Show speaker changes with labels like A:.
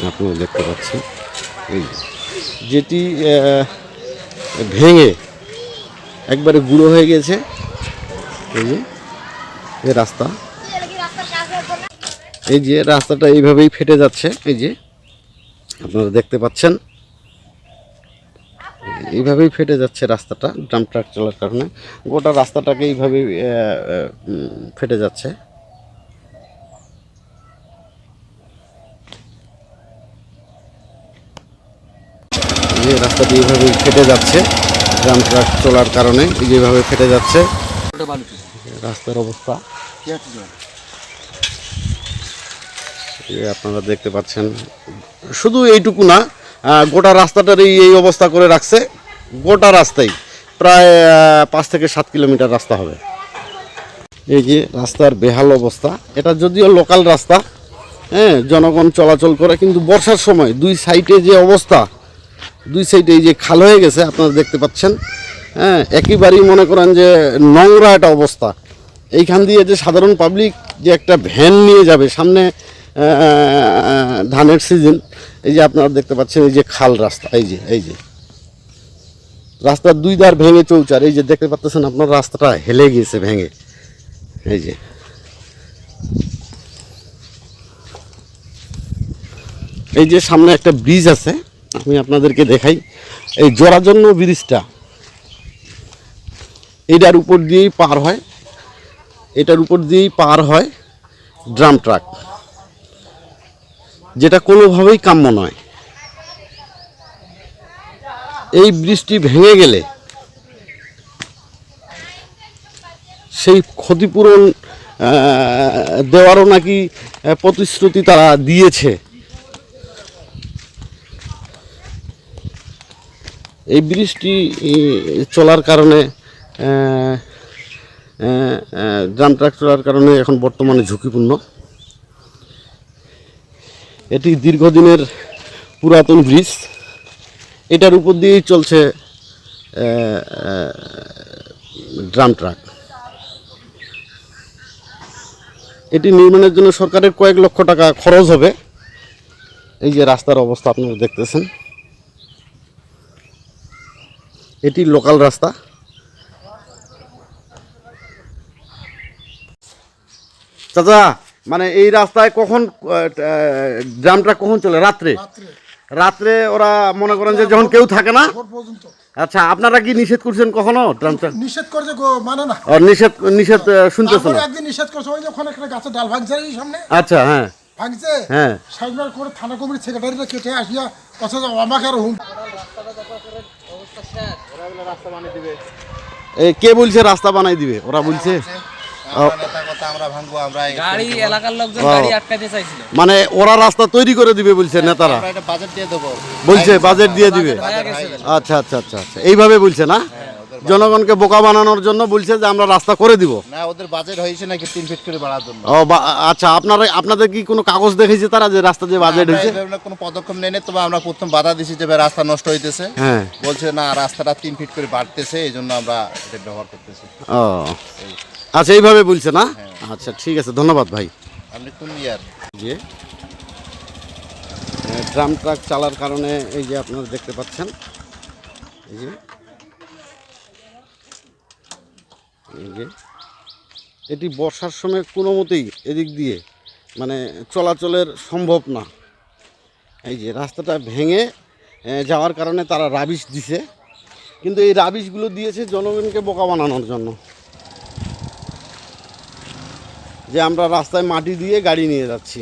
A: আপনারা দেখতে পাচ্ছেন এই যেটি ভেঙে একবারে গুঁড়ো হয়ে গেছে। এই যে এই রাস্তা, এই যে রাস্তাটা এইভাবেই ফেটে যাচ্ছে। এই যে আপনারা দেখতে পাচ্ছেন এইভাবেই ফেটে যাচ্ছে রাস্তাটা, ডাম্প ট্রাক চলার কারণে গোটা রাস্তাটাকে এইভাবেই ফেটে যাচ্ছে। এই রাস্তাটি এইভাবেই ফেটে যাচ্ছে ডাম্প ট্রাক চলার কারণে, যেভাবে ফেটে যাচ্ছে রাস্তার অবস্থা আপনারা দেখতে পাচ্ছেন। শুধু এইটুকু না, গোটা রাস্তাটার এই অবস্থা করে রাখছে। গোটা রাস্তায় প্রায় 5 থেকে 7 কিলোমিটার রাস্তা হবে। এই যে রাস্তার বেহাল অবস্থা। এটা যদিও লোকাল রাস্তা, হ্যাঁ, জনগণ চলাচল করে, কিন্তু বর্ষার সময় দুই সাইডে যে অবস্থা, দুই সাইডে এই যে খাল হয়ে গেছে আপনারা দেখতে পাচ্ছেন। হ্যাঁ, একেবারেই মনে করেন যে নোংরা একটা অবস্থা। এইখান দিয়ে যে সাধারণ পাবলিক যে একটা ভ্যান নিয়ে যাবে, সামনে ধানের সিজন, এই যে আপনারা দেখতে পাচ্ছেন এই যে খাল রাস্তা, এই যে রাস্তার দুই ধার ভেঙে চৌচার, এই যে দেখতে পাচ্ছেন আপনার রাস্তাটা হেলে গিয়েছে ভেঙে। এই যে সামনে একটা ব্রিজ আছে, আমি আপনাদেরকে দেখাই। এই জোড়াজন্য ব্রিজটা এটার উপর দিয়েই পার হয়, এটার উপর দিয়েই পার হয় ড্রাম ট্রাক, যেটা কোনোভাবেই কাম্য নয়। এই ব্রিজটি ভেঙে গেলে সেই ক্ষতিপূরণ দেওয়ারও নাকি প্রতিশ্রুতি তারা দিয়েছে। এই ব্রিজটি চলার কারণে, ড্রাম ট্রাক চলার কারণে এখন বর্তমানে ঝুঁকিপূর্ণ। এটি দীর্ঘদিনের পুরাতন ব্রিজ, এটার উপর দিয়েই চলছে ড্রাম ট্রাক। এটি নির্মাণের জন্য সরকারের কয়েক লক্ষ টাকা খরচ হবে। এই যে রাস্তার অবস্থা আপনারা দেখতেছেন, এটি লোকাল রাস্তা। চাচা, মানে এই রাস্তায় কখন ড্রাম ট্রাক কখন চলে? রাত্রে? রাত্রে ওরা মনে করেন যে যখন কেউ থাকে না। আচ্ছা, আপনারা কি নিষেধ করছেন কখনো? ড্রাম ট্রাক
B: নিষেধ করছে, মানে না,
A: নিষেধ শুনতেছ না?
B: একদিন নিষেধ করছে, ওই যখন একটা গাছের ডাল ভাঙছে এই সামনে।
A: আচ্ছা, হ্যাঁ
B: ভাঙছে,
A: হ্যাঁ,
B: সাইবার করে থানা কমিটির সেক্রেটারিটা কেটে আসিয়া অথচ আমাকে আর হুম।
A: এই কে বলছে রাস্তা বানাই দিবে? ওরা বলছে মানে ওরা রাস্তা তৈরি করে দিবে বলছে নেতারা, বলছে বাজেট দিয়ে দিবে। আচ্ছা আচ্ছা আচ্ছা আচ্ছা, এইভাবে বলছে না, জনগণকে বোকা বানানোর জন্য বলছে যে আমরা রাস্তা করে দিব।
C: না, ওদের বাজেট হয়েছে নাকি 3 ফিট করে বাড়ার জন্য।
A: ও আচ্ছা, আপনাদের কি কোনো কাগজ দেখেছে তারা যে রাস্তা যে বাজেট হয়েছে?
C: কোনো পদক্ষেপ নেই, তবে আমরা প্রথম বাধা দিছি যে রাস্তা নষ্ট হইতেছে। হ্যাঁ, বলছে না, রাস্তাটা 3 ফিট করে বাড়তেছে, এই জন্য আমরা এটা ব্যবহার করতেছি।
A: ও আচ্ছা, এইভাবে বলছে না। আচ্ছা, ঠিক আছে, ধন্যবাদ ভাই।
C: আপনি কোন ইয়ার
A: যে ড্রাম ট্রাক চালার কারণে এই যে আপনারা দেখতে পাচ্ছেন, এই যে এটি বর্ষার সময় কোনো মতেই এদিক দিয়ে মানে চলাচলের সম্ভব না। এই যে রাস্তাটা ভেঙে যাওয়ার কারণে তারা রাবিশ দিছে, কিন্তু এই রাবিশগুলো দিয়েছে জনগণকে বোকা বানানোর জন্য, যে আমরা রাস্তায় মাটি দিয়ে গাড়ি নিয়ে যাচ্ছি।